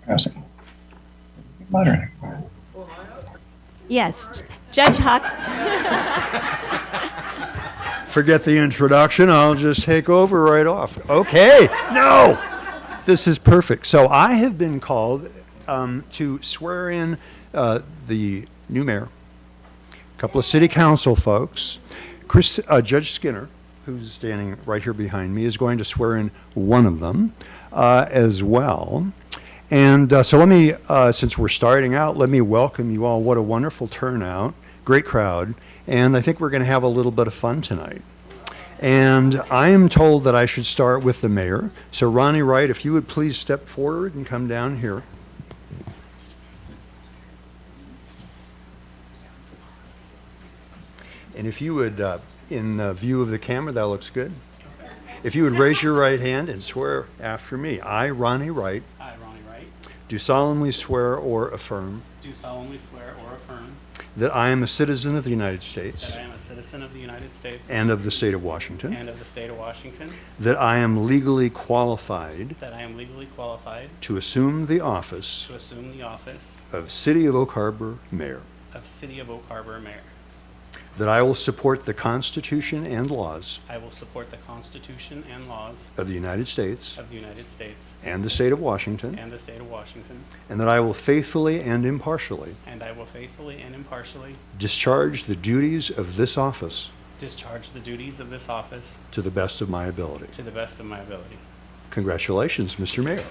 Passing. Moderating. Yes, Judge Hawk. Forget the introduction. I'll just take over right off. Okay. No. This is perfect. So I have been called to swear in the new mayor, a couple of city council folks. Judge Skinner, who's standing right here behind me, is going to swear in one of them as well. And so let me, since we're starting out, let me welcome you all. What a wonderful turnout. Great crowd. And I think we're going to have a little bit of fun tonight. And I am told that I should start with the mayor. So Ronnie Wright, if you would please step forward and come down here. And if you would, in view of the camera, that looks good. If you would raise your right hand and swear after me. I, Ronnie Wright, I, Ronnie Wright, do solemnly swear or affirm do solemnly swear or affirm that I am a citizen of the United States that I am a citizen of the United States and of the state of Washington, and of the state of Washington, that I am legally qualified that I am legally qualified to assume the office to assume the office of City of Oak Harbor Mayor, of City of Oak Harbor Mayor. that I will support the Constitution and laws I will support the Constitution and laws of the United States of the United States and the state of Washington, and the state of Washington, and that I will faithfully and impartially and I will faithfully and impartially discharge the duties of this office discharge the duties of this office to the best of my ability. to the best of my ability. Congratulations, Mr. Mayor.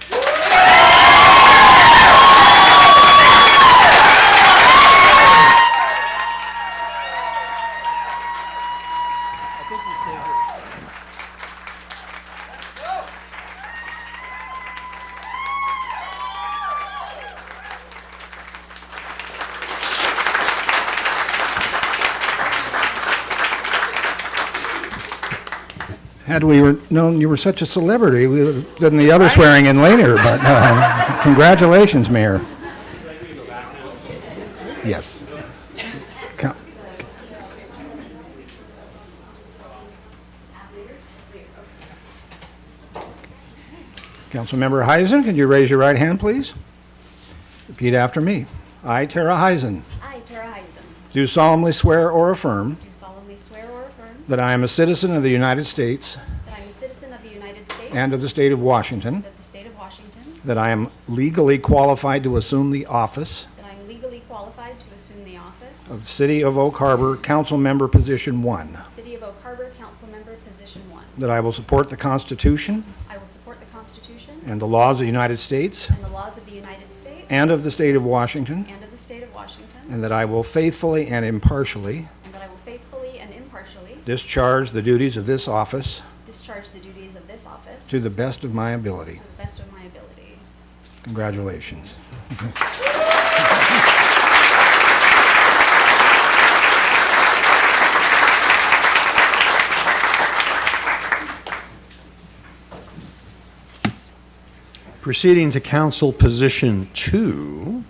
Had we known you were such a celebrity, we would have done the other swearing in later, but congratulations, Mayor. Yes. Coun- Councilmember Heisen, could you raise your right hand, please? Repeat after me. I, Tera Heisen, I, Hera Henderson, do solemnly swear or affirm do solemnly swear or affirm that I am a citizen of the United States that I am a citizen of the United States and of the state of Washington, and of the state of Washington, that I am legally qualified to assume the office that I am legally qualified to assume the office of City of Oak Harbor Council Member Position 1, City of Oak Harbor Councilmember Position 1. that I will support the Constitution I will support the Constitution and the laws of the United States and the laws of the United States and of the state of Washington, and of the state of Washington, and that I will faithfully and impartially and that I will faithfully and impartially discharge the duties of this office discharge the duties of this office to the best of my ability. to the best of my ability. Congratulations. Proceeding to council position 2.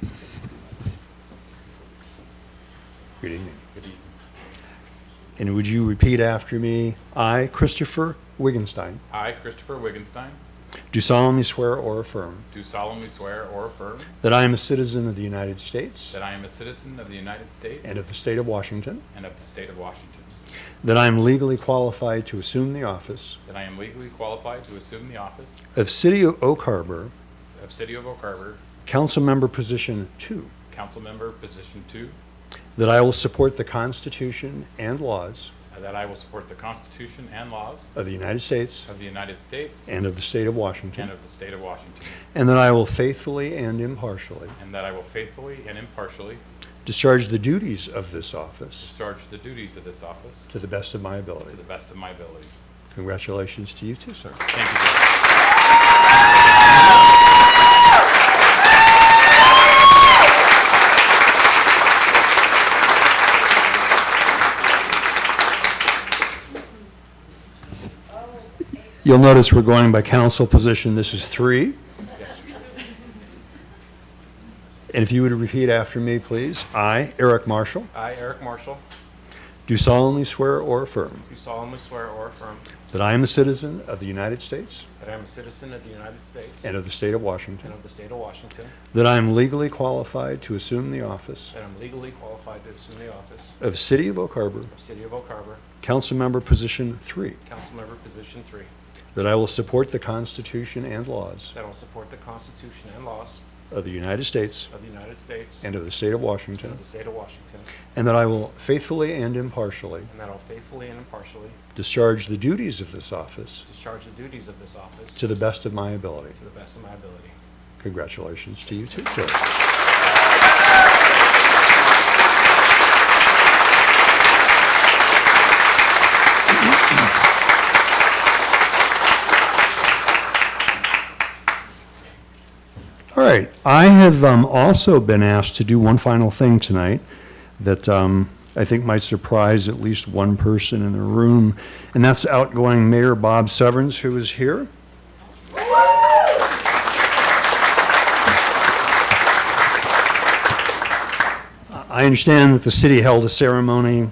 Good evening. Good evening. And would you repeat after me? I, Christopher Wittgenstein, I, Christopher Wittgenstein, do solemnly swear or affirm do solemnly swear or affirm that I am a citizen of the United States that I am a citizen of the United States and of the state of Washington, and of the state of Washington, that I am legally qualified to assume the office that I am legally qualified to assume the office of City of Oak Harbor of City of Oak Harbor, Council Member Position 2, Council Member Position 2, that I will support the Constitution and laws that I will support the Constitution and laws of the United States of the United States and of the state of Washington, and of the state of Washington, and that I will faithfully and impartially and that I will faithfully and impartially discharge the duties of this office discharge the duties of this office to the best of my ability. to the best of my ability. Congratulations to you too, sir. Thank you, Judge. You'll notice we're going by council position. This is 3. Yes. And if you would repeat after me, please. I, Eric Marshall, I, Eric Marshall, do solemnly swear or affirm do solemnly swear or affirm that I am a citizen of the United States that I am a citizen of the United States and of the state of and Washington, of the state of Washington, that I am legally qualified to assume the office that I'm legally qualified to assume the office of City of Oak Harbor, of City of Oak Harbor, Councilmember Position 3, Councilmember Position 3, that I will support the Constitution and laws that I will support the Constitution and laws of the United States of the United States and of the state of and Washington, of the state of Washington, and that I will faithfully and impartially and that I will faithfully and impartially discharge the duties of this office discharge the duties of this office to the best of my ability. to the best of my ability. Congratulations to you too, sir. All right, I have also been asked to do one final thing tonight that I think might surprise at least one person in the room, and that's outgoing Mayor Bob Severns, who is here. I understand that the city held a ceremony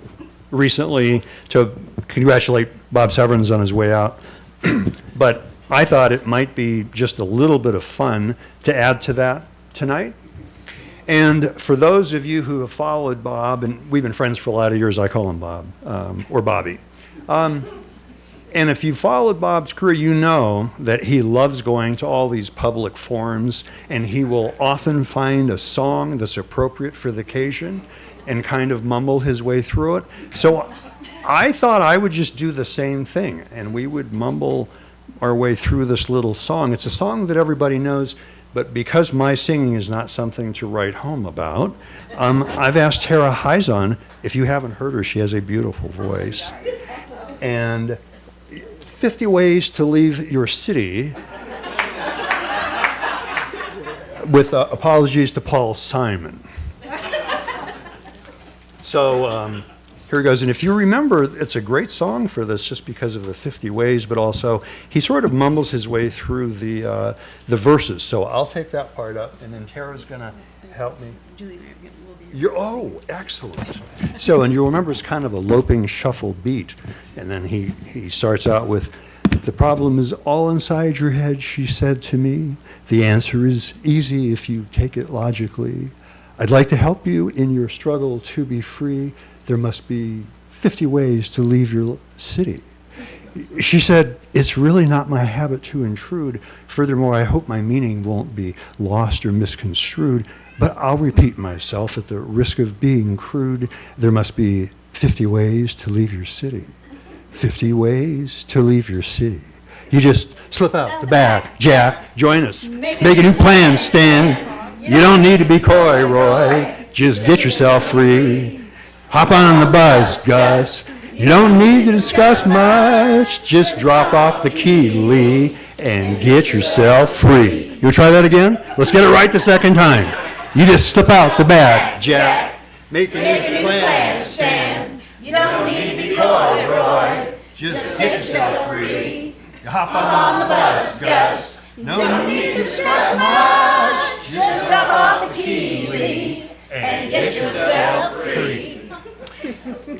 recently to congratulate Bob Severns on his way out, but I thought it might be just a little bit of fun to add to that tonight. And for those of you who have followed Bob, and we've been friends for a lot of years, I call him Bob, or Bobby. And if you followed Bob's career, you know that he loves going to all these public forums, and he will often find a song that's appropriate for the occasion and kind of mumble his way through it. So I thought I would just do the same thing, and we would mumble our way through this little song. It's a song that everybody knows, but because my singing is not something to write home about, I've asked Hera Henderson. If you haven't heard her, she has a beautiful voice. And 50 Ways to Leave Your City, with apologies to Paul Simon. So here it goes. And if you remember, it's a great song for this just because of the 50 ways, but also he sort of mumbles his way through the verses. So I'll take that part up, and then Tara's going to help me. Oh, excellent. So, and you'll remember it's kind of a loping shuffle beat. And then he starts out with, "The problem is all inside your head," she said to me. "The answer is easy if you take it logically. I'd like to help you in your struggle to be free. There must be 50 ways to leave your city." She said, "It's really not my habit to intrude. Furthermore, I hope my meaning won't be lost or misconstrued. But I'll repeat myself at the risk of being crude. There must be 50 ways to leave your city. 50 ways to leave your city. You just slip out the back, Jack. Join us. Make a new plan, Stan. You don't need to be coy, Roy. Just get yourself free. Hop on the bus, Gus. You don't need to discuss much. Just drop off the key, Lee, and get yourself free." You want to try that again? Let's get it right the second time. You just slip out the back, Jack. Make a new plan, Stan. You don't need to be coy, Roy. Just get yourself free. You hop on the bus, Gus. No need to discuss much. Just drop off the key, Lee, and get yourself free.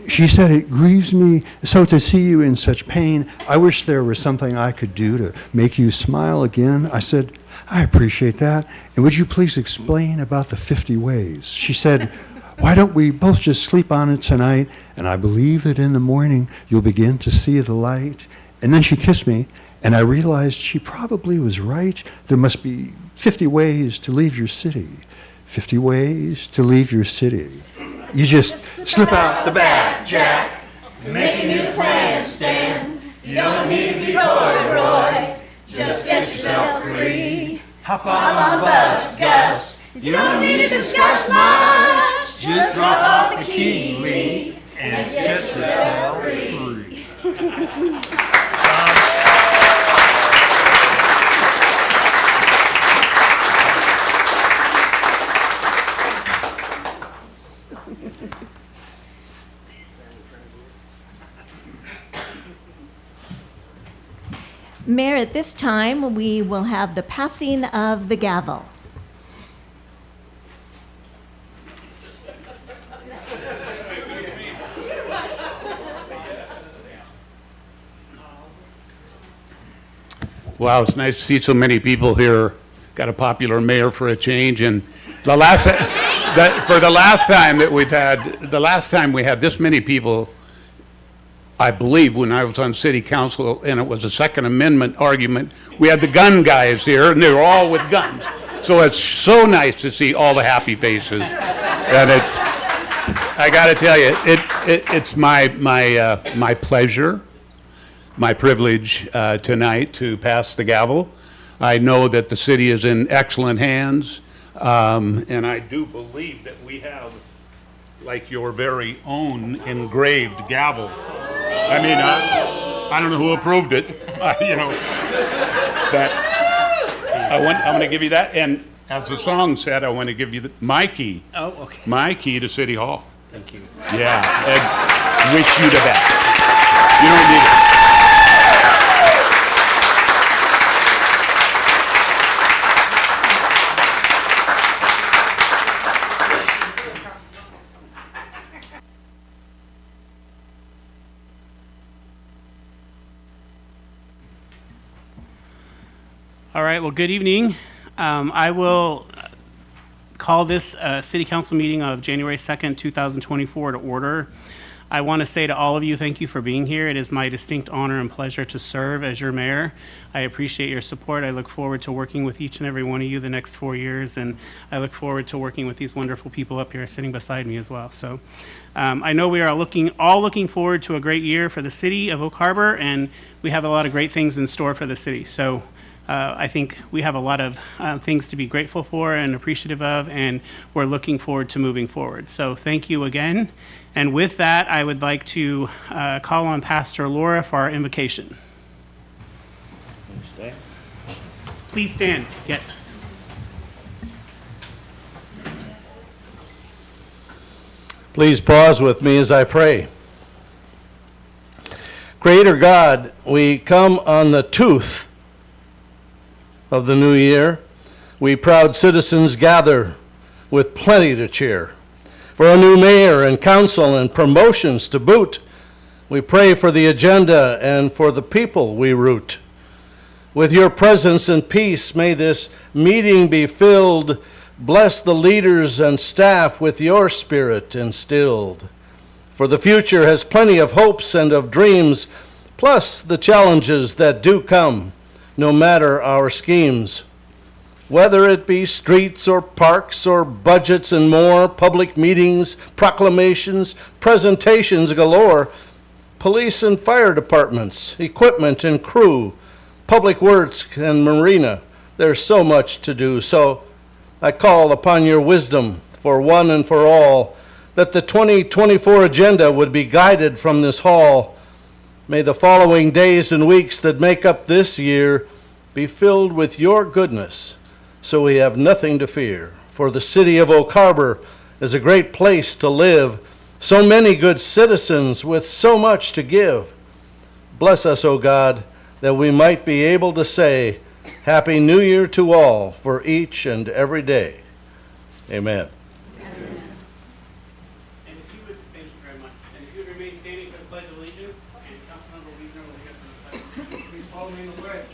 She said, "It grieves me so to see you in such pain. I wish there was something I could do to make you smile again." I said, "I appreciate that. And would you please explain about the 50 ways?" She said, "Why don't we both just sleep on it tonight? And I believe that in the morning you'll begin to see the light." And then she kissed me, and I realized she probably was right. There must be 50 ways to leave your city. 50 ways to leave your city. You just slip out the back, Jack. Make a new plan, Stan. You don't need to be coy, Roy. Just get yourself free. Hop on the bus, Gus. You don't need to discuss much. Just drop off the key, Lee, and get yourself free. Mayor, at this time, we will have the passing of the gavel. Wow, it's nice to see so many people here. Got a popular mayor for a change, and the last time we had this many people, I believe, when I was on city council, and it was a Second Amendment argument, we had the gun guys here, and they were all with guns. So it's so nice to see all the happy faces, and I got to tell you, it's my pleasure, my privilege tonight to pass the gavel. I know that the city is in excellent hands, and I do believe that we have, like, your very own engraved gavel. I mean, I don't know who approved it, but I want to give you that, and as the song said, I want to give you my key. Oh, okay. My key to City Hall. Thank you. Yeah, and wish you the best. You don't need it. All right, well, good evening. I will call this City Council meeting of January 2nd, 2024 to order. I want to say to all of you, thank you for being here. It is my distinct honor and pleasure to serve as your mayor. I appreciate your support. I look forward to working with each and every one of you the next 4 years, and I look forward to working with these wonderful people up here sitting beside me as well. So I know we are all looking forward to a great year for the city of Oak Harbor, and we have a lot of great things in store for the city. So I think we have a lot of things to be grateful for and appreciative of, and we're looking forward to moving forward. So thank you again. And with that, I would like to call on Pastor Lura for our invocation. Please stand. Yes. Please pause with me as I pray. Creator God, we come on the tooth of the new year. We proud citizens gather with plenty to cheer. For a new mayor and council and promotions to boot, we pray for the agenda and for the people we root. With your presence and peace, may this meeting be filled. Bless the leaders and staff with your spirit instilled. For the future has plenty of hopes and of dreams, plus the challenges that do come, no matter our schemes. Whether it be streets or parks or budgets and more, public meetings, proclamations, presentations galore, police and fire departments, equipment and crew, public works and marina, there's so much to do. So I call upon your wisdom for one and for all, that the 2024 agenda would be guided from this hall. May the following days and weeks that make up this year be filled with your goodness, so we have nothing to fear. For the city of Oak Harbor is a great place to live, so many good citizens with so much to give. Bless us, O God, that we might be able to say, Happy New Year to all for each and every day. Amen. And if you would, thank you very much. And if you would remain standing for the Pledge of Allegiance, and Councilmember Woessner will lead us in the Pledge of Allegiance. Please follow me in the pledge.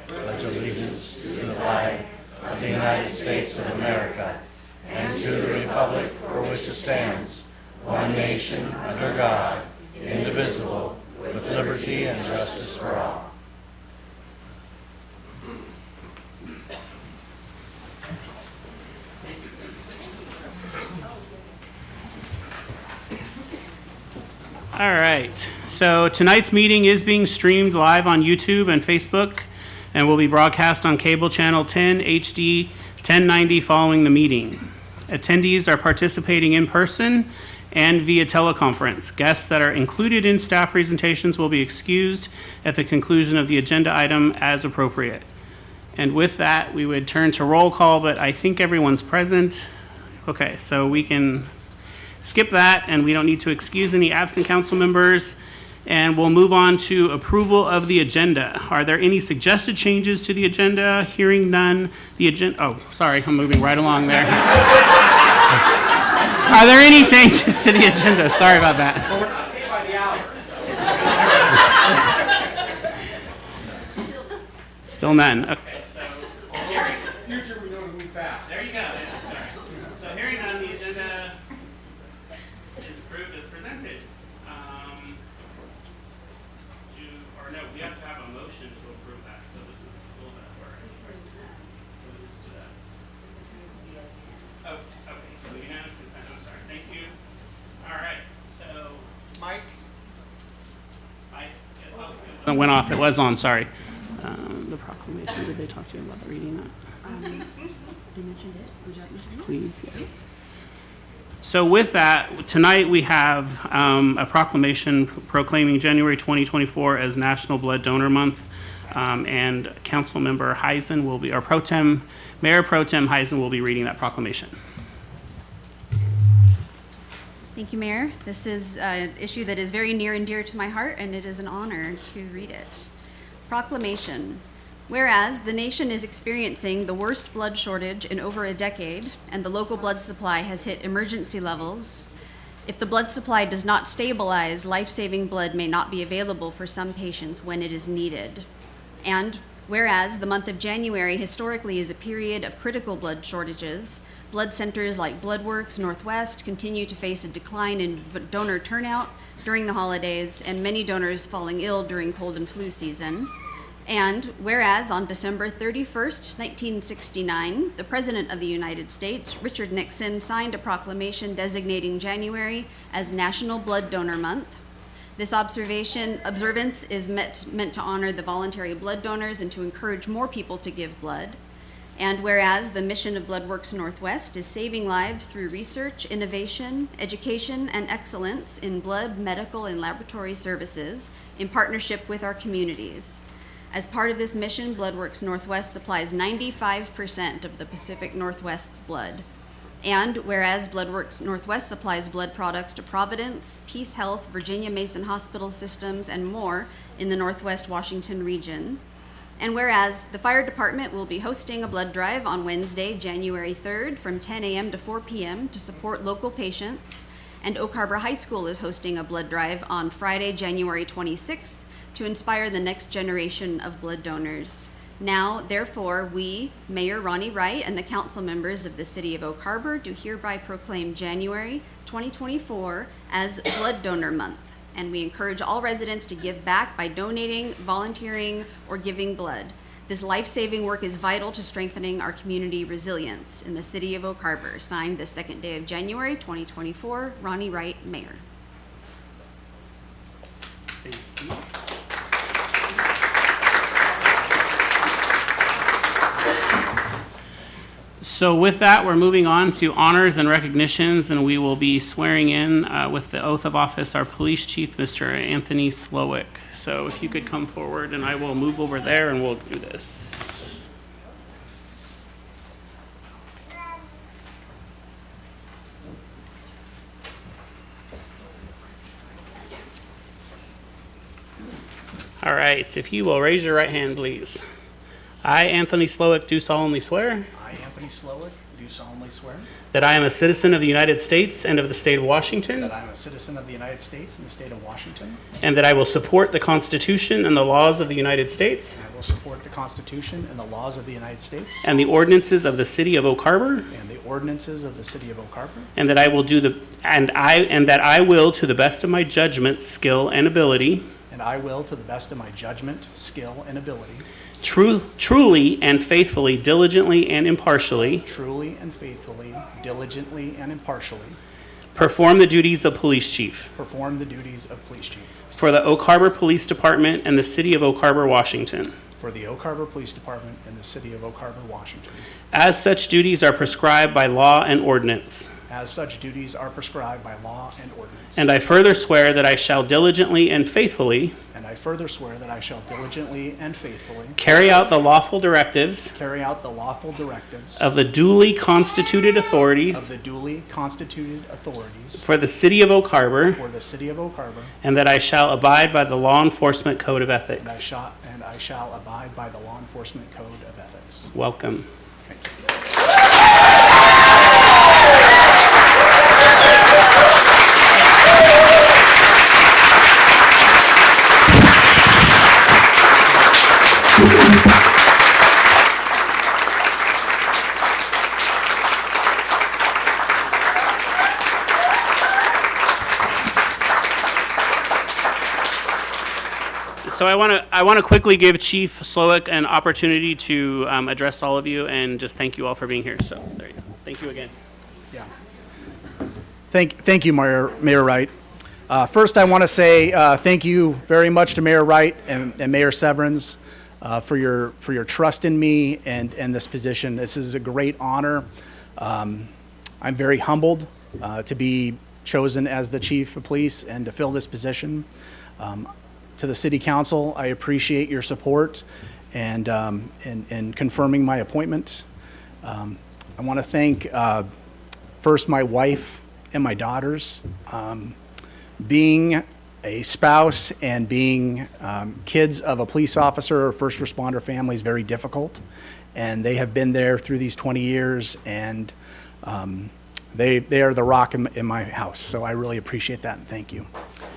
Pledge allegiance to the flag of the United States of America and to the republic for which it stands, one nation under God, indivisible, with liberty and justice for all. All right, so tonight's meeting is being streamed live on YouTube and Facebook, and will be broadcast on cable channel 10 HD 1090 following the meeting. Attendees are participating in person and via teleconference. Guests that are included in staff presentations will be excused at the conclusion of the agenda item as appropriate. And with that, we would turn to roll call, but I think everyone's present. Okay, so we can skip that, and we don't need to excuse any absent council members. And we'll move on to approval of the agenda. Are there any suggested changes to the agenda? Hearing none, the agenda, oh, sorry, I'm moving right along there. Are there any changes to the agenda? Sorry about that. Still none. Okay, so future we know to move fast. There you go. Yeah, sorry. So hearing none, the agenda is approved as presented. We have to have a motion to approve that. So this is a little bit where we'll just do that. Oh, okay. So the unanimous consent. I'm sorry. Thank you. All right. So Mike. It went off. It was on. Sorry. The proclamation. Did they talk to you about reading that? They mentioned it. Would you like me to read it? Please. Yeah. So with that, tonight we have a proclamation proclaiming January 2024 as National Blood Donor Month, and Councilmember Heisen will be, or Mayor Pro Tem Heisen will be reading that proclamation. Thank you, Mayor. This is an issue that is very near and dear to my heart, and it is an honor to read it. Proclamation. Whereas the nation is experiencing the worst blood shortage in over a decade, and the local blood supply has hit emergency levels, if the blood supply does not stabilize, life-saving blood may not be available for some patients when it is needed. And whereas the month of January historically is a period of critical blood shortages, blood centers like Bloodworks Northwest continue to face a decline in donor turnout during the holidays, and many donors falling ill during cold and flu season. And whereas on December 31st, 1969, the President of the United States, Richard Nixon, signed a proclamation designating January as National Blood Donor Month. This observance is meant to honor the voluntary blood donors and to encourage more people to give blood. And whereas the mission of Bloodworks Northwest is saving lives through research, innovation, education, and excellence in blood, medical, and laboratory services in partnership with our communities. As part of this mission, Bloodworks Northwest supplies 95% of the Pacific Northwest's blood. And whereas Bloodworks Northwest supplies blood products to Providence, Peace Health, Virginia Mason Hospital Systems, and more in the Northwest Washington region. And whereas the fire department will be hosting a blood drive on Wednesday, January 3rd from 10 a.m. to 4 p.m. to support local patients. And Oak Harbor High School is hosting a blood drive on Friday, January 26th to inspire the next generation of blood donors. Now, therefore, we, Mayor Ronnie Wright, and the council members of the City of Oak Harbor do hereby proclaim January 2024 as Blood Donor Month. And we encourage all residents to give back by donating, volunteering, or giving blood. This life-saving work is vital to strengthening our community resilience in the City of Oak Harbor. Signed the second day of January 2024, Ronnie Wright, Mayor. Thank you. So with that, we're moving on to honors and recognitions, and we will be swearing in with the oath of office our police chief, Mr. Anthony Slowik. So if you could come forward, and I will move over there, and we'll do this. All right, if you will raise your right hand, please. I, Anthony Slowik, do solemnly swear I, Anthony Slowik, do solemnly swear that I am a citizen of the United States and of the state of Washington, that I am a citizen of the United States and the state of Washington, and that I will support the Constitution and the laws of the United States and I will support the Constitution and the laws of the United States and the ordinances of the City of Oak Harbor, and the ordinances of the city of Oak Harbor, and that I will that I will, to the best of my judgment, skill, and ability, and I will, to the best of my judgment, skill, and ability, truly and faithfully, diligently and impartially, truly and faithfully, diligently and impartially, perform the duties of police chief perform the duties of police chief for the Oak Harbor Police Department and the City of Oak Harbor, Washington. for the Oak Harbor Police Department and the city of Oak Harbor, Washington. As such duties are prescribed by law and ordinance. As such duties are prescribed by law and ordinance. And I further swear that I shall diligently and faithfully And I further swear that I shall diligently and faithfully carry out the lawful directives carry out the lawful directives of the duly constituted of authorities the duly constituted authorities for the City of Oak Harbor, for the city of Oak Harbor, and that I shall abide by the Law Enforcement Code of and Ethics. I shall abide by the law enforcement code of ethics. Welcome. Thank you. So I want to quickly give Chief Slowik an opportunity to address all of you and just thank you all for being here. So there you go. Thank you again. Yeah. Thank you, Mayor Wright. First, I want to say thank you very much to Mayor Wright and Mayor Severns for your trust in me and this position. This is a great honor. I'm very humbled to be chosen as the chief of police and to fill this position. To the City Council, I appreciate your support and confirming my appointment. I want to thank first my wife and my daughters. Being a spouse and being kids of a police officer or first responder family is very difficult, and they have been there through these 20 years, and they are the rock in my house. So I really appreciate that, and thank you.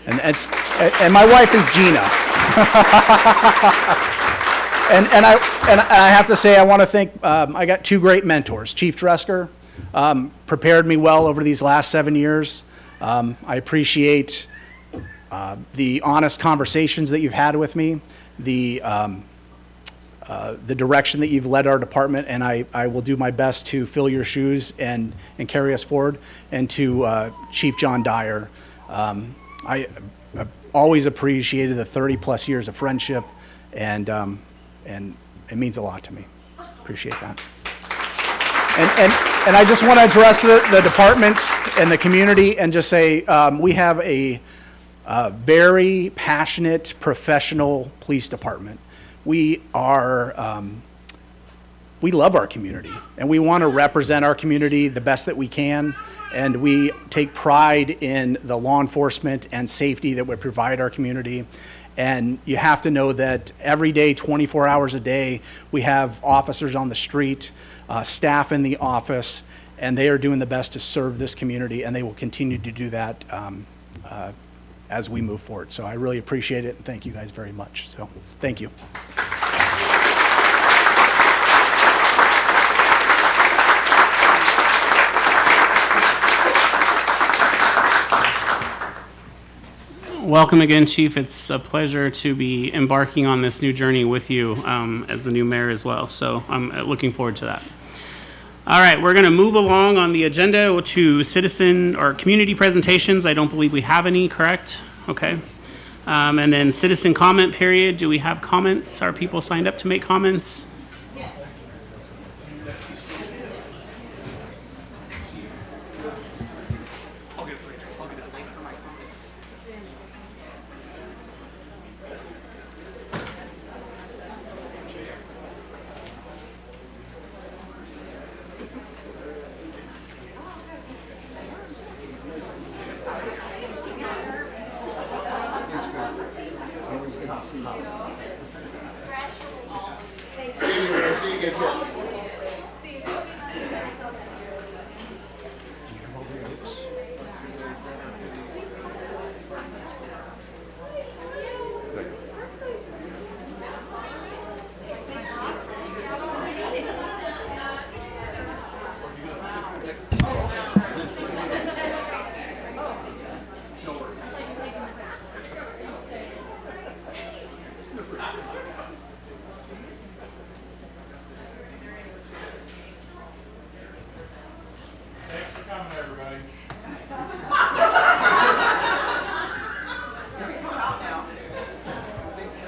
And my wife is Gina. and I have to say, I want to thank, I got two great mentors. Chief Dresker prepared me well over these last 7 years. I appreciate the honest conversations that you've had with me, the direction that you've led our department, and I will do my best to fill your shoes and carry us forward. And to Chief John Dyer, I've always appreciated the 30-plus years of friendship, and it means a lot to me. Appreciate that. And I just want to address the department and the community and just say we have a very passionate, professional police department. We love our community, and we want to represent our community the best that we can. And we take pride in the law enforcement and safety that we provide our community. And you have to know that every day, 24 hours a day, we have officers on the street, staff in the office, and they are doing the best to serve this community, and they will continue to do that as we move forward. So I really appreciate it, and thank you guys very much. So thank you. Welcome again, Chief. It's a pleasure to be embarking on this new journey with you as the new mayor as well. So I'm looking forward to that. All right, we're going to move along on the agenda to citizen or community presentations. I don't believe we have any, correct? Okay. And then citizen comment period. Do we have comments? Are people signed up to make comments?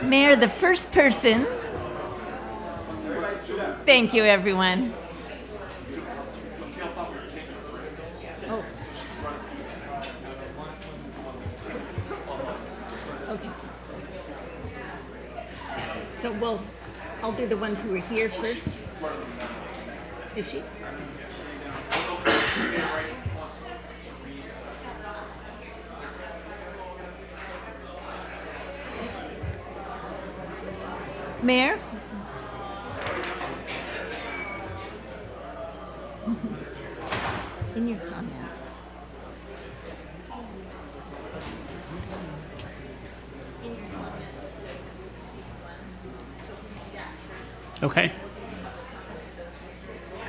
Mayor, the first person. Thank you, everyone. Oh. Okay. So I'll do the ones who were here first. Is she? Mayor? In your comment. Okay.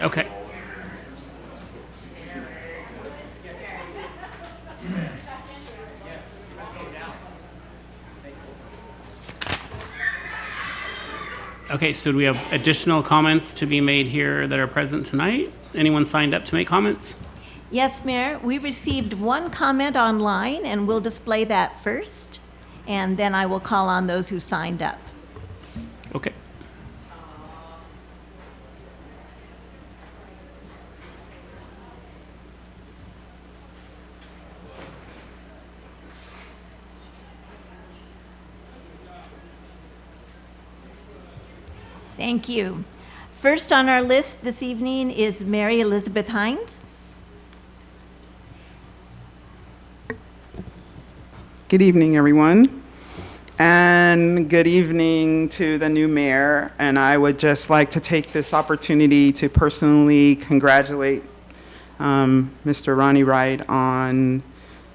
Okay. Okay, so do we have additional comments to be made here that are present tonight? Anyone signed up to make comments? Yes, Mayor, we received one comment online, and we'll display that first, and then I will call on those who signed up. Okay. Thank you. First on our list this evening is Mary Elizabeth Hines. Good evening, everyone. And good evening to the new mayor. And I would just like to take this opportunity to personally congratulate Mr. Ronnie Wright on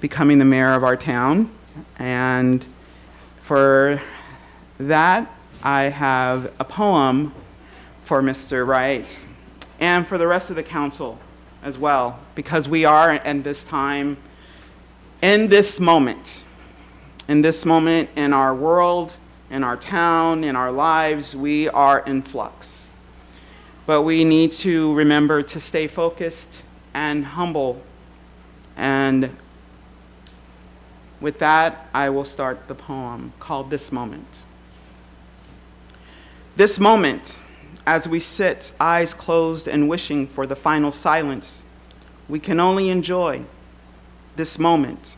becoming the mayor of our town. And for that, I have a poem for Mr. Wright and for the rest of the council as well, because we are at this time, in this moment in our world, in our town, in our lives, we are in flux. But we need to remember to stay focused and humble. And with that, I will start the poem called This Moment. This moment, as we sit, eyes closed and wishing for the final silence, we can only enjoy this moment,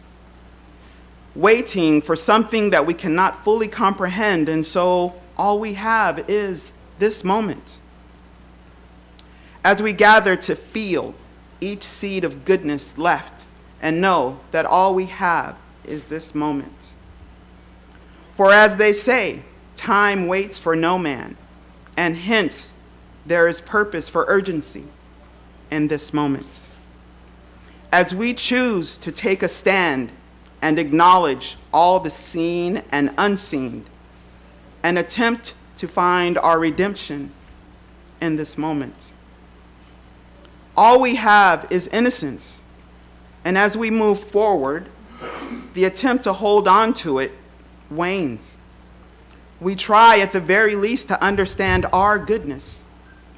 waiting for something that we cannot fully comprehend, and so all we have is this moment. As we gather to feel each seed of goodness left and know that all we have is this moment. For as they say, time waits for no man, and hence there is purpose for urgency in this moment. As we choose to take a stand and acknowledge all the seen and unseen, and attempt to find our redemption in this moment. All we have is innocence, and as we move forward, the attempt to hold on to it wanes. We try at the very least to understand our goodness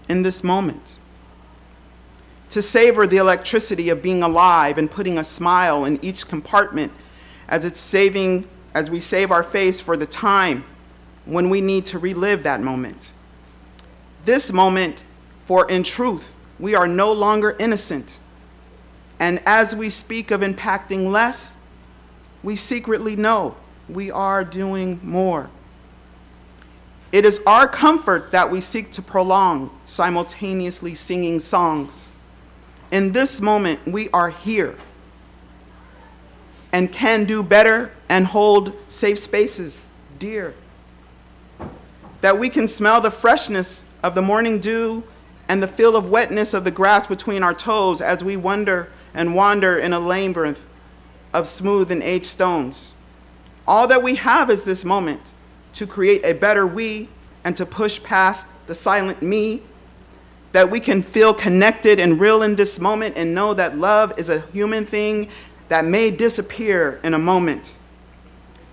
in this moment, to savor the electricity of being alive and putting a smile in each compartment as we save our face for the time when we need to relive that moment. This moment, for in truth, we are no longer innocent. And as we speak of impacting less, we secretly know we are doing more. It is our comfort that we seek to prolong, simultaneously singing songs. In this moment, we are here and can do better and hold safe spaces dear. That we can smell the freshness of the morning dew and the feel of wetness of the grass between our toes as we wander in a labyrinth of smooth and aged stones. All that we have is this moment to create a better we and to push past the silent me, that we can feel connected and real in this moment and know that love is a human thing that may disappear in a moment.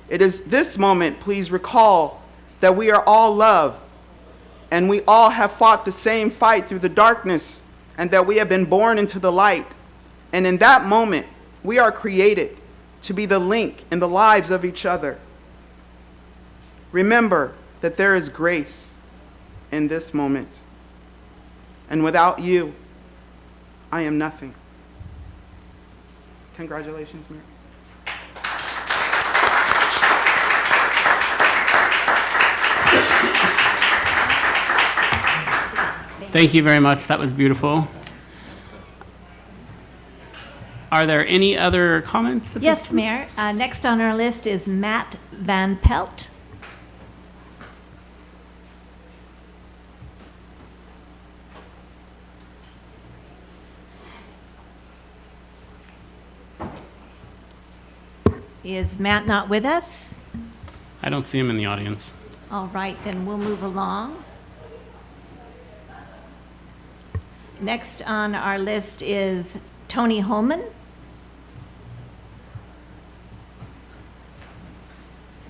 It is this moment, please recall, that we are all love, and we all have fought the same fight through the darkness, and that we have been born into the light. And in that moment, we are created to be the link in the lives of each other. Remember that there is grace in this moment. And without you, I am nothing. Congratulations, Mayor. Thank you very much. That was beautiful. Are there any other comments? At this Yes, time? Mayor. Next on our list is Matt Van Pelt. Is Matt not with us? I don't see him in the audience. All right, then we'll move along. Next on our list is Tony Holman.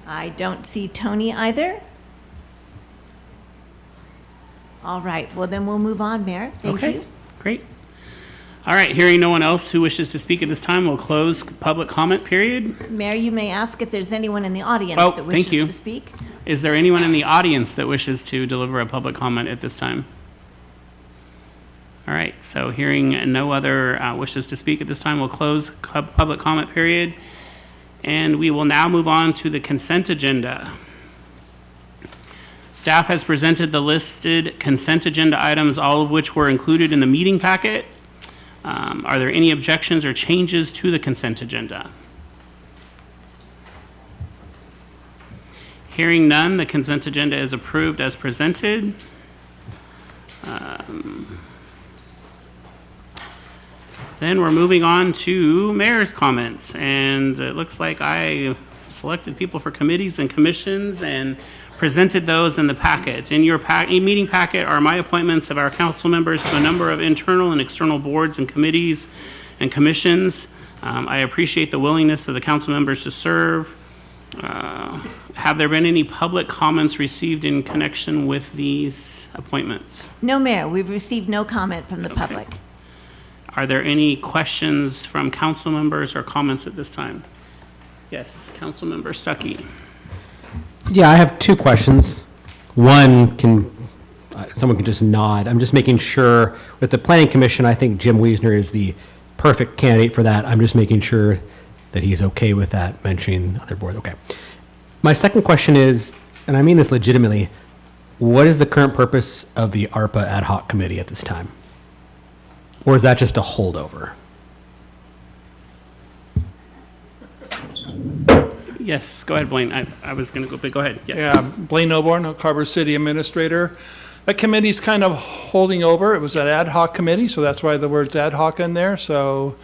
I don't see Tony either. All right, well, then we'll move on, Mayor. Thank Okay, you. great. All right, hearing no one else who wishes to speak at this time, we'll close public comment period. Mayor, you may ask if there's anyone in the audience Oh, that thank you. wishes to speak. Is there anyone in the audience that wishes to deliver a public comment at this time? All right, so hearing no other wishes to speak at this time, we'll close public comment period. And we will now move on to the consent agenda. Staff has presented the listed consent agenda items, all of which were included in the meeting packet. Are there any objections or changes to the consent agenda? Hearing none, the consent agenda is approved as presented. Then we're moving on to mayor's comments, and it looks like I selected people for committees and commissions and presented those in the packet. In your meeting packet are my appointments of our council members to a number of internal and external boards and committees and commissions. I appreciate the willingness of the council members to serve. Have there been any public comments received in connection with these appointments? No, Mayor, we've received no comment from the public. Are there any questions from council members or comments at this time? Yes, Councilmember Stuckey. Yeah, I have two questions. One someone can just nod. I'm just making sure with the Planning Commission, I think Jim Woessner is the perfect candidate for that. I'm just making sure that he's okay with that, mentioning other boards. Okay. My second question is, and I mean this legitimately, what is the current purpose of the ARPA ad hoc committee at this time? Or is that just a holdover? Yes, go ahead, Blaine. I was going to go, but go ahead. Yeah, Blaine Oborn, Oak Harbor City Administrator. That committee's kind of holding over. It was an ad hoc committee, so that's why the word's ad hoc in there. So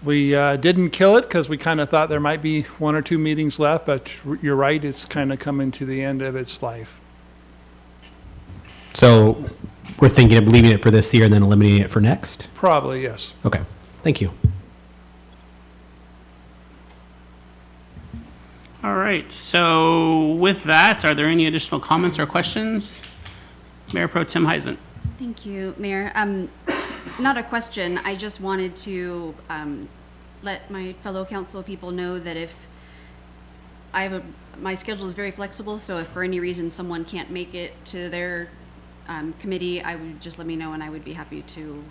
we didn't kill it because we kind of thought there might be one or two meetings left, but you're right, it's kind of coming to the end of its life. So we're thinking of leaving it for this year and then eliminating it for next? Probably, yes. Okay, thank you. All right, so with that, are there any additional comments or questions? Mayor Pro Tem Heisen. Thank you, Mayor. Not a question, I just wanted to let my fellow council people know that if my schedule is very flexible, so if for any reason someone can't make it to their committee, I would just let me know and I would be happy to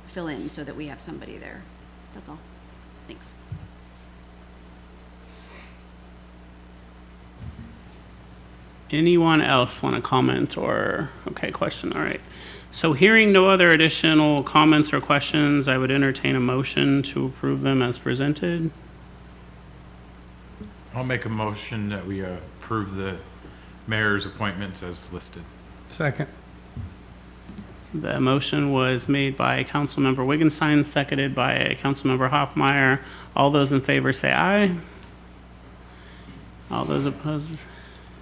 fill in so that we have somebody there. That's all. Thanks. Anyone else want to comment or, okay, question, all right. So hearing no other additional comments or questions, I would entertain a motion to approve them as presented. I'll make a motion that we approve the mayor's appointments as listed. Second. The motion was made by Councilmember Wigginstein, seconded by Councilmember Hoffmeyer. All those in favor say aye. All those opposed?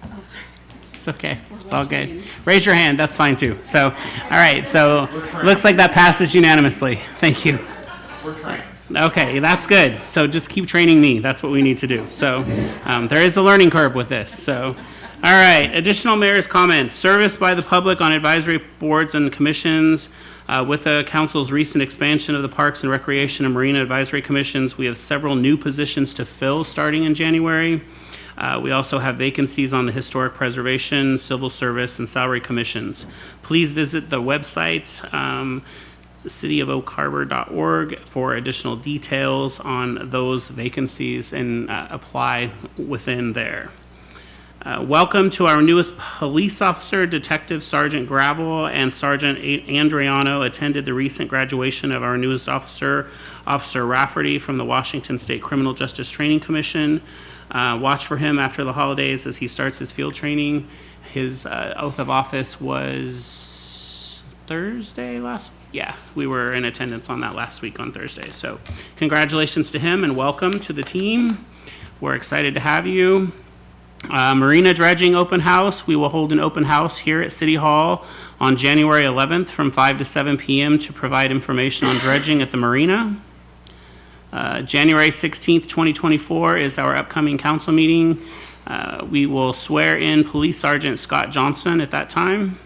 Oh, sorry. It's okay. It's all good. Raise your hand. That's fine too. So, all right. So, looks like that passes unanimously. Thank you. We're trained. Okay, that's good. So just keep training me. That's what we need to do. So there is a learning curve with this. So, all right. Additional mayor's comments. Service by the public on advisory boards and commissions. With the council's recent expansion of the Parks and Recreation and Marina Advisory Commissions, we have several new positions to fill starting in January. We also have vacancies on the Historic Preservation, Civil Service, and Salary Commissions. Please visit the website, cityofoakharbor.org, for additional details on those vacancies and apply within there. Welcome to our newest police officer, Detective Sergeant Gavel and Sergeant Andriano attended the recent graduation of our newest officer, Officer Rafferty, from the Washington State Criminal Justice Training Commission. Watch for him after the holidays as he starts his field training. His oath of office was Thursday last week. Yeah, we were in attendance on that last week on Thursday. So congratulations to him and welcome to the team. We're excited to have you. Marina Dredging Open House. We will hold an open house here at City Hall on January 11th from 5 to 7 p.m. to provide information on dredging at the marina. January 16th, 2024 is our upcoming council meeting. We will swear in Police Sergeant Scott Johnson at that time.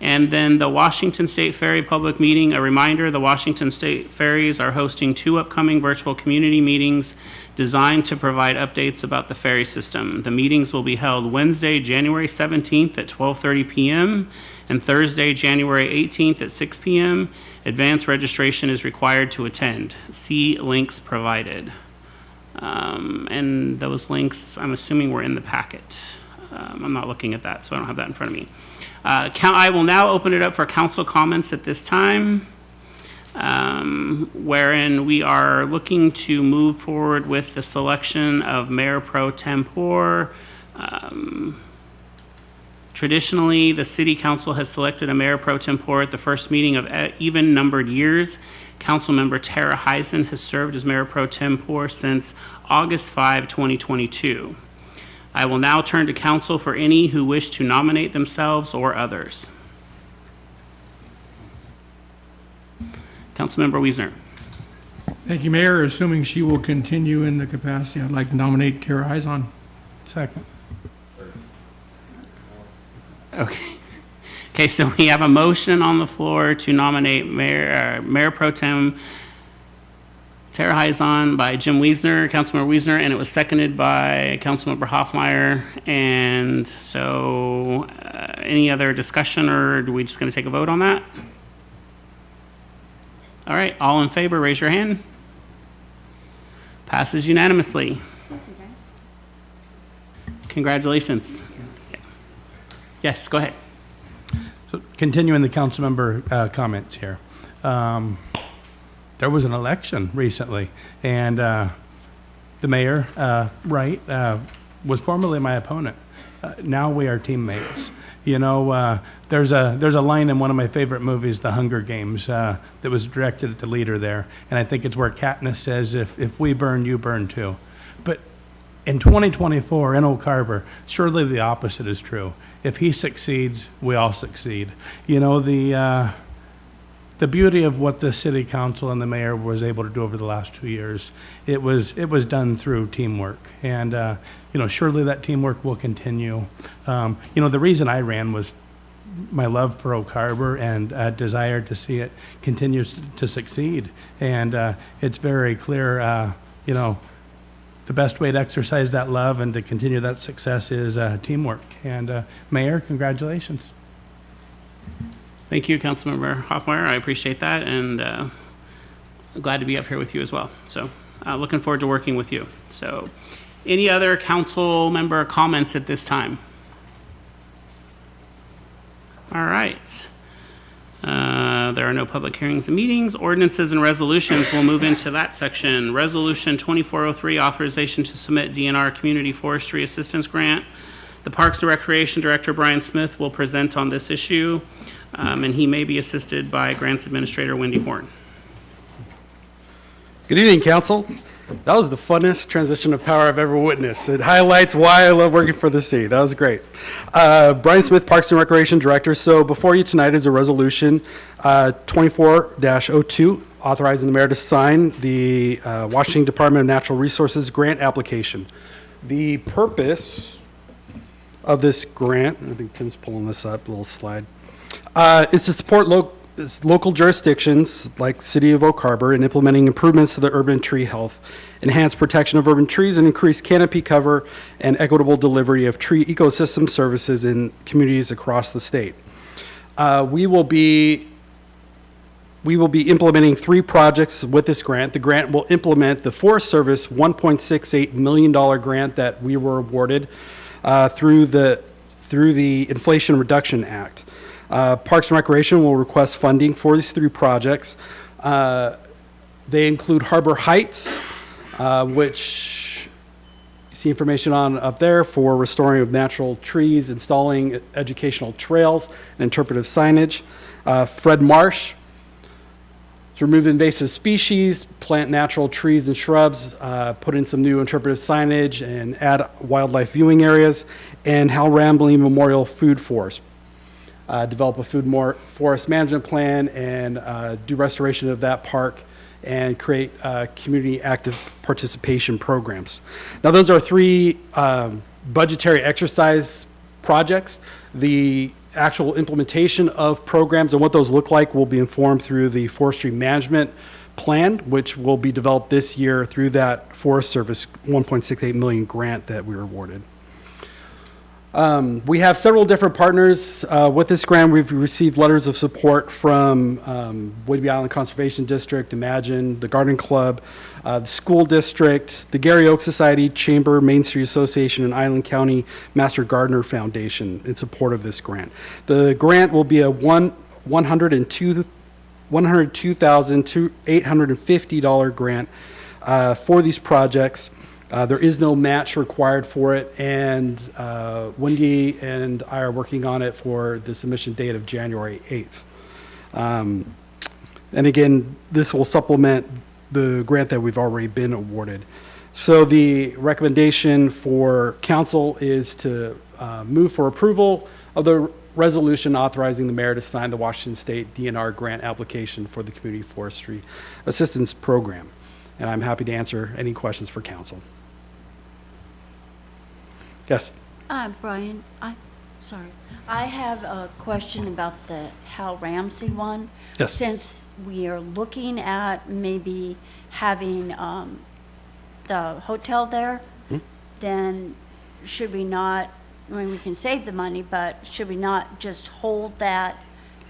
And then the Washington State Ferry Public Meeting, a reminder, the Washington State Ferries are hosting 2 upcoming virtual community meetings designed to provide updates about the ferry system. The meetings will be held Wednesday, January 17th at 12:30 p.m. and Thursday, January 18th at 6 p.m. Advance registration is required to attend. See links provided. And those links, I'm assuming, were in the packet. I'm not looking at that, so I don't have that in front of me. I will now open it up for council comments at this time, wherein we are looking to move forward with the selection of Mayor Pro Tempore. Traditionally, the City Council has selected a Mayor Pro Tempore at the first meeting of even-numbered years. Councilmember Tera Heisen has served as Mayor Pro Tempore since August 5, 2022. I will now turn to council for any who wish to nominate themselves or others. Councilmember Woessner. Thank you, Mayor. Assuming she will continue in the capacity, I'd like to nominate Tera Heisen. Second. Okay. Okay, so we have a motion on the floor to nominate Mayor Pro Tem Tera Heisen by Jim Woessner, Councilmember Woessner, and it was seconded by Councilmember Hoffmeyer. And so, any other discussion, or are we just going to take a vote on that? All right, all in favor, raise your hand. Passes unanimously. Thank you, guys. Congratulations. Yes, go ahead. So continuing the council member comments here. There was an election recently, and the mayor, Wright, was formerly my opponent. Now we are teammates. You know, there's a line in one of my favorite movies, The Hunger Games, that was directed at the leader there, and I think it's where Katniss says, if we burn, you burn too. But in 2024, in Oak Harbor, surely the opposite is true. If he succeeds, we all succeed. You know, the beauty of what the city council and the mayor was able to do over the last 2 years, it was done through teamwork. And, you know, surely that teamwork will continue. You know, the reason I ran was my love for Oak Harbor and a desire to see it continue to succeed. And it's very clear, you know, the best way to exercise that love and to continue that success is teamwork. And Mayor, congratulations. Thank you, Councilmember Hoffmeyer. I appreciate that, and glad to be up here with you as well. So, looking forward to working with you. So, any other council member comments at this time? All right. There are no public hearings and meetings. Ordinances and resolutions, we'll move into that section. Resolution 2403, authorization to submit DNR Community Forestry Assistance Grant. The Parks and Recreation Director, Brian Smith, will present on this issue, and he may be assisted by Grants Administrator Wendy Horn. Good evening, Council. That was the funnest transition of power I've ever witnessed. It highlights why I love working for the city. That was great. Brian Smith, Parks and Recreation Director. So before you tonight is a resolution 24-02, authorizing the mayor to sign the Washington Department of Natural Resources grant application. The purpose of this grant, I think Tim's pulling this up, a little slide, is to support local jurisdictions like the City of Oak Harbor in implementing improvements to the urban tree health, enhance protection of urban trees, and increase canopy cover and equitable delivery of tree ecosystem services in communities across the state. We will be implementing 3 projects with this grant. The grant will implement the Forest Service $1.68 million grant that we were awarded through the Inflation Reduction Act. Parks and Recreation will request funding for these 3 projects. They include Harbor Heights, which you see information on up there for restoring of natural trees, installing educational trails, and interpretive signage. Fred Marsh, to remove invasive species, plant natural trees and shrubs, put in some new interpretive signage, and add wildlife viewing areas. And Hal Ramsey Memorial Food Forest. Develop a food forest management plan and do restoration of that park and create community active participation programs. Now, those are 3 budgetary exercise projects. The actual implementation of programs and what those look like will be informed through the forestry management plan, which will be developed this year through that Forest Service 1.68 million grant that we were awarded. We have several different partners with this grant. We've received letters of support from Whidbey Island Conservation District, Imagine, the Garden Club, the School District, the Gary Oak Society, Chamber, Main Street Association, and Island County Master Gardener Foundation in support of this grant. The grant will be a $102,850 grant for these projects. There is no match required for it, and Wendy and I are working on it for the submission date of January 8th. And again, this will supplement the grant that we've already been awarded. So the recommendation for council is to move for approval of the resolution authorizing the mayor to sign the Washington State DNR grant application for the Community Forestry Assistance Program. And I'm happy to answer any questions for council. Yes. Brian, I have a question about the Hal Ramsey one. Yes. Since we are looking at maybe having the hotel there, then should we not, I mean, we can save the money, but should we not just hold that?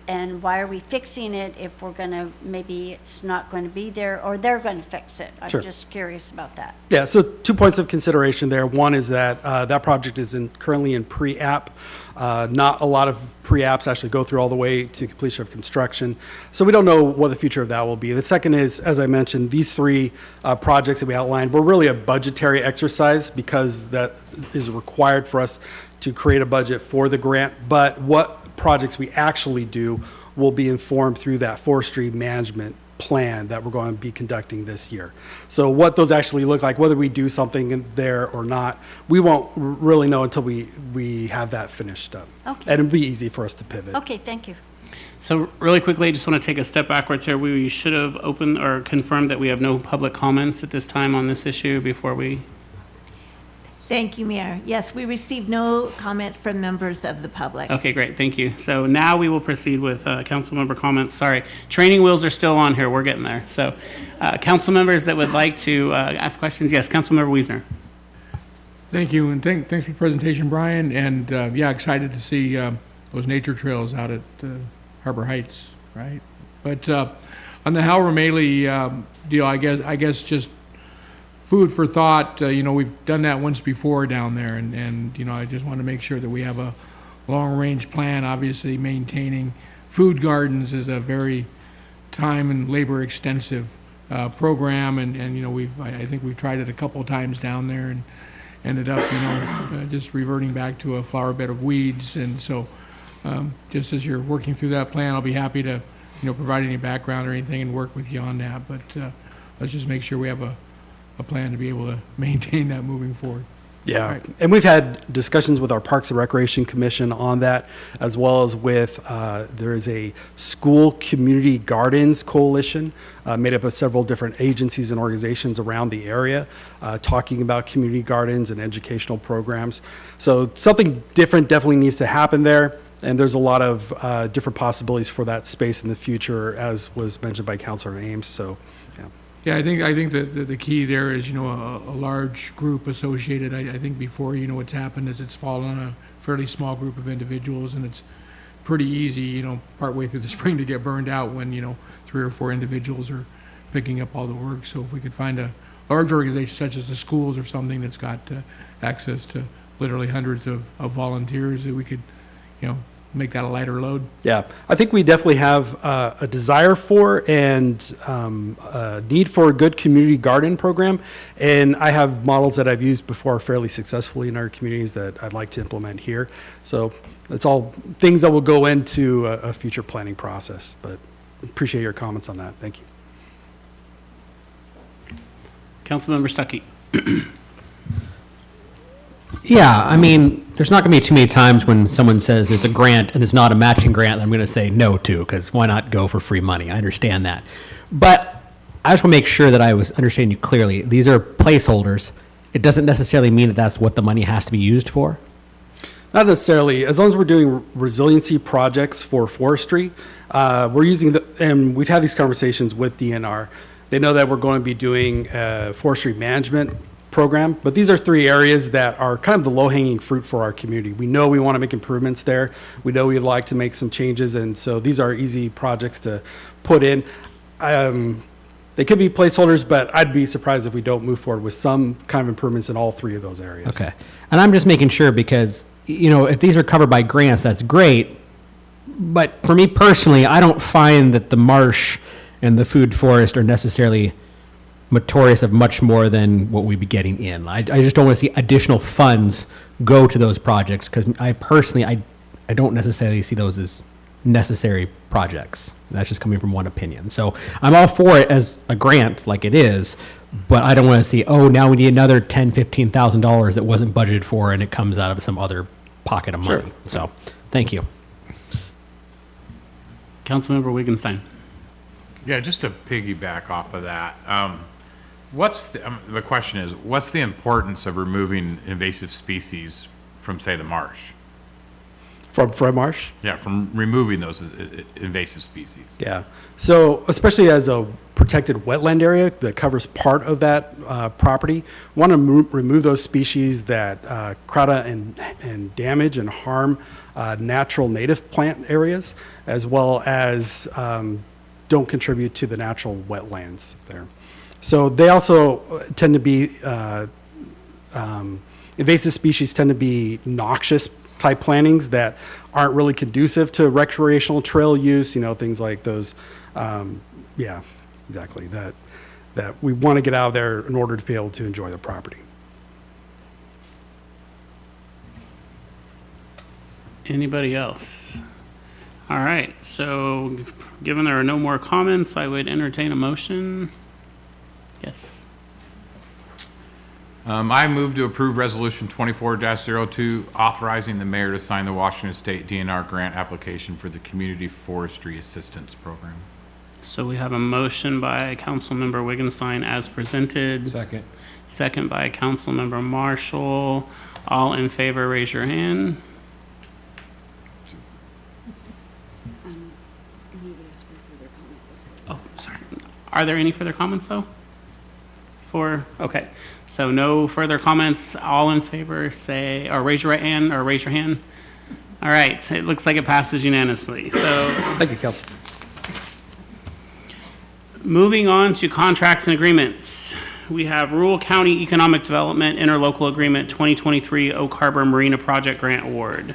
And why are we fixing it if we're gonna, maybe it's not going to be there, or they're going to fix it? I'm Sure. just curious about that. Yeah, so 2 points of consideration there. One is that that project is currently in pre-app. Not a lot of pre-apps actually go through all the way to completion of construction. So we don't know what the future of that will be. The second is, as I mentioned, these three projects that we outlined were really a budgetary exercise because that is required for us to create a budget for the grant. But what projects we actually do will be informed through that forestry management plan that we're going to be conducting this year. So what those actually look like, whether we do something in there or not, we won't really know until we have that finished up. Okay. And it'll be easy for us to pivot. Okay, thank you. So really quickly, I just want to take a step backwards here. We should have opened or confirmed that we have no public comments at this time on this issue before we... Thank you, Mayor. Yes, we received no comment from members of the public. Okay, great, thank you. So now we will proceed with council member comments. Sorry, training wheels are still on here, we're getting there. So council members that would like to ask questions, yes, Councilmember Woessner. Thank you, and thanks for the presentation, Brian, and yeah, excited to see those nature trails out at Harbor Heights, right? But on the Hal Ramsey deal, I guess just food for thought. You know, we've done that once before down there, and you know, I just want to make sure that we have a long-range plan. Obviously, maintaining food gardens is a very time and labor-extensive program, and you know, I think we've tried it a couple of times down there and ended up, you know, just reverting back to a flower bed of weeds. And so, just as you're working through that plan, I'll be happy to, you know, provide any background or anything and work with you on that. But let's just make sure we have a plan to be able to maintain that moving forward. Yeah, Right. and we've had discussions with our Parks and Recreation Commission on that, as well as with, there is a school community gardens coalition made up of several different agencies and organizations around the area, talking about community gardens and educational programs. So something different definitely needs to happen there, and there's a lot of different possibilities for that space in the future, as was mentioned by Councilor Ames, so, yeah. Yeah, I think that the key there is, you know, a large group associated. I think before, you know, what's happened is it's fallen on a fairly small group of individuals, and it's pretty easy, you know, partway through the spring to get burned out when, you know, 3 or 4 individuals are picking up all the work. So if we could find a large organization such as the schools or something that's got access to literally hundreds of volunteers, that we could, you know, make that a lighter load. Yeah, I think we definitely have a desire for and a need for a good community garden program. And I have models that I've used before fairly successfully in our communities that I'd like to implement here. So it's all things that will go into a future planning process. But appreciate your comments on that. Thank you. Councilmember Stuckey. Yeah, I mean, there's not going to be too many times when someone says it's a grant and it's not a matching grant that I'm going to say no to, because why not go for free money? I understand that. But I just want to make sure that I was understanding you clearly. These are placeholders. It doesn't necessarily mean that that's what the money has to be used for. Not necessarily. As long as we're doing resiliency projects for forestry, we're using and we've had these conversations with DNR. They know that we're going to be doing a forestry management program, but these are 3 areas that are kind of the low-hanging fruit for our community. We know we want to make improvements there. We know we'd like to make some changes, and so these are easy projects to put in. They could be placeholders, but I'd be surprised if we don't move forward with some kind of improvements in all 3 of those areas. Okay. And I'm just making sure because, if these are covered by grants, that's great. But for me personally, I don't find that the marsh and the food forest are necessarily notorious of much more than what we'd be getting in. I just don't want to see additional funds go to those projects because I personally, I don't necessarily see those as necessary projects. That's just coming from one opinion. So I'm all for it as a grant like it is, but I don't want to see, now we need another $10,000, $15,000 that wasn't budgeted for and it comes out of some other pocket of money. Sure. So thank you. Councilmember Wittgenstein. Yeah, just to piggyback off of that, the question is, what's the importance of removing invasive species from, say, the marsh? From marsh? Yeah, from removing those invasive species. Yeah. So especially as a protected wetland area that covers part of that property, want to remove those species that crowd out and damage and harm natural native plant areas, as well as don't contribute to the natural wetlands there. So they also tend to be, invasive species tend to be noxious type plantings that aren't really conducive to recreational trail use, things like those, yeah, exactly, that we want to get out of there in order to be able to enjoy the property. Anybody else? All right, so given there are no more comments, I would entertain a motion. Yes. I move to approve Resolution 24-02, authorizing the mayor to sign the Washington State DNR grant application for the Community Forestry Assistance Program. So we have a motion by Councilmember Wittgenstein as presented. Second. Second by Councilmember Marshall. All in favor, raise your hand. Oh, sorry. Are there any further comments, though? Okay. So no further comments. All in favor, say, or raise your right hand, or raise your hand. All right. It looks like it passes unanimously. So Thank you, Council. moving on to contracts and agreements. We have Rural County Economic Development Interlocal Agreement 2023 Oak Harbor Marina Project Grant Award.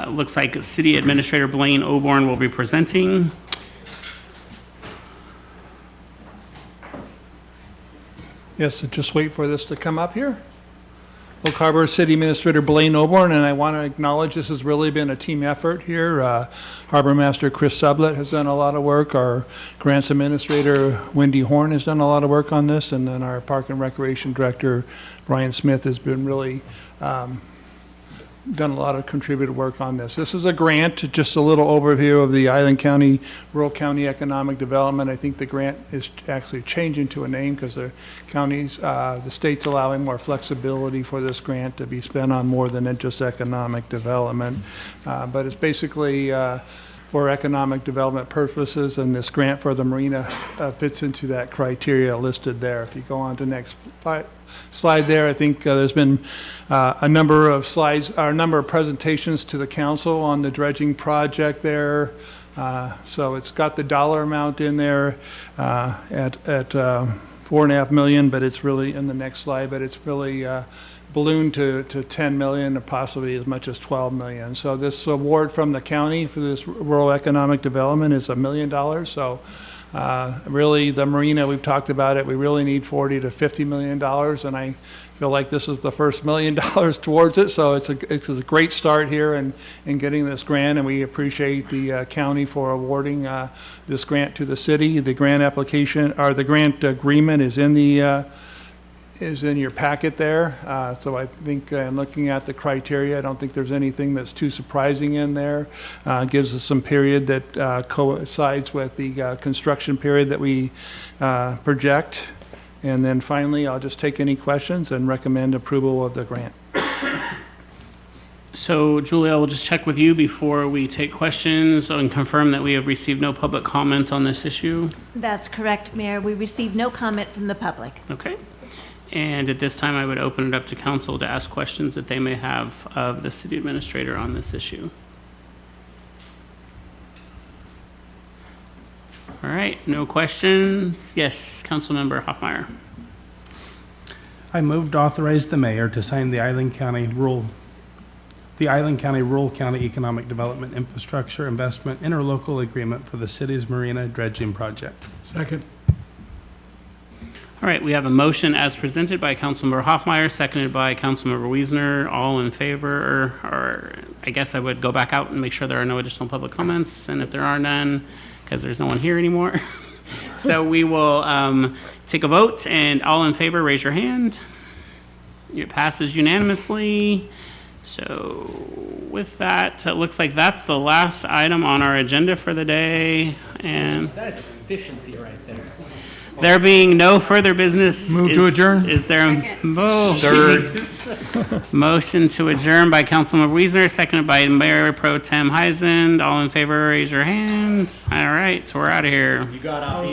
Looks like City Administrator Blaine Oborn will be presenting. Yes, so just wait for this to come up here. Oak Harbor City Administrator Blaine Oborn, and I want to acknowledge this has really been a team effort here. Harbor Master Chris Sublett has done a lot of work. Our Grants Administrator Wendy Horn has done a lot of work on this, and then our Park and Recreation Director Brian Smith has been really done a lot of contributed work on this. This is a grant, just a little overview of the Island County, Rural County Economic Development. I think the grant is actually changing to a name because the counties, the state's allowing more flexibility for this grant to be spent on more than just economic development. But it's basically for economic development purposes, and this grant for the marina fits into that criteria listed there. If you go on to the next slide there, I think there's been a number of slides, or a number of presentations to the council on the dredging project there. So it's got the dollar amount in there at $4.5 million, but it's really in the next slide, but it's really ballooned to 10 million or possibly as much as 12 million. So this award from the county for this rural economic development is $1 million. So really the marina, we've talked about it, we really need $40 to $50 million, and I feel like this is the first $1 million towards it. So it's a great start here in getting this grant, and we appreciate the county for awarding this grant to the city. The grant application, or the grant agreement is in the is in your packet there. So I think looking at the criteria, I don't think there's anything that's too surprising in there. Gives us some period that coincides with the construction period that we project. And then finally, I'll just take any questions and recommend approval of the grant. So Julia, we'll just check with you before we take questions and confirm that we have received no public comment on this issue. That's correct, Mayor. We received no comment from the public. Okay. And at this time, I would open it up to council to ask questions that they may have of the city administrator on this issue. All right, no questions. Yes, Councilmember Hoffmeyer. I move to authorize the mayor to sign the Island County Rural County Economic Development Infrastructure Investment Interlocal Agreement for the city's marina dredging project. Second. All right, we have a motion as presented by Councilmember Hoffmeyer, seconded by Councilmember Woessner. All in favor, or I guess I would go back out and make sure there are no additional public comments, and if there are none, because there's no one here anymore. So we will take a vote, and all in favor, raise your hand. It passes unanimously. So with that, it looks like that's the last item on our agenda for the day, and That is efficiency right there. there being no further business. Move to adjourn. Is there a motion to adjourn by Councilmember Woessner, seconded by Mayor Pro Tem Heisen? All in favor, raise your hands. All right, so we're out of here. You got off